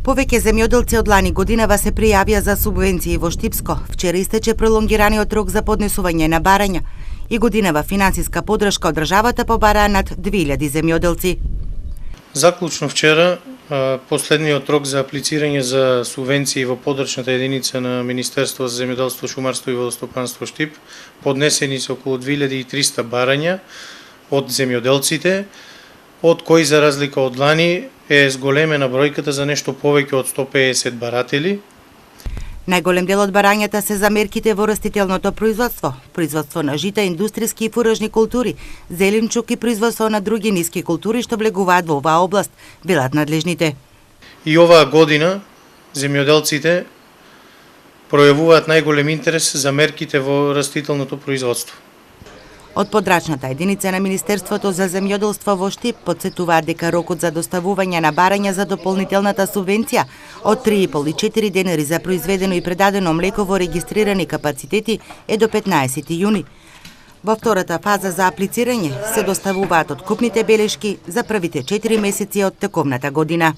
Повеќе земјоделци од лани годинава се пријавија за субвенции во Штипско. Вчера истече пролонгираниот рок за поднесување на барања. И годинава финансиска подршка од државата побараа над 2000 земјоделци. Заклучно вчера, последниот рок за аплицирање за субвенции во подрачната единица на Министерство за земјоделство, шумарство и водостопанство Штип, поднесени се околу 2300 барања од земјоделците, од кои за разлика од лани е зголемена бројката за нешто повеќе од 150 баратели. Најголем дел од барањата се за мерките во растителното производство на жита, индустријски и фуражни култури, зеленчук и производство на други ниски култури што влегуваат во оваа област, велат надлежните. И оваа година земјоделците пројавуваат најголем интерес за мерките во растителното производство. Од подрачната единица на Министерството за земјоделство во Штип потсетуваат дека рокот за доставување на барања за дополнителната субвенција од 3,5 и 4 денари за произведено и предадено млеко во регистрирани капацитети е до 15 јуни. Во втората фаза за аплицирање се доставуваат откупните белешки за првите 4 месеци од тековната година.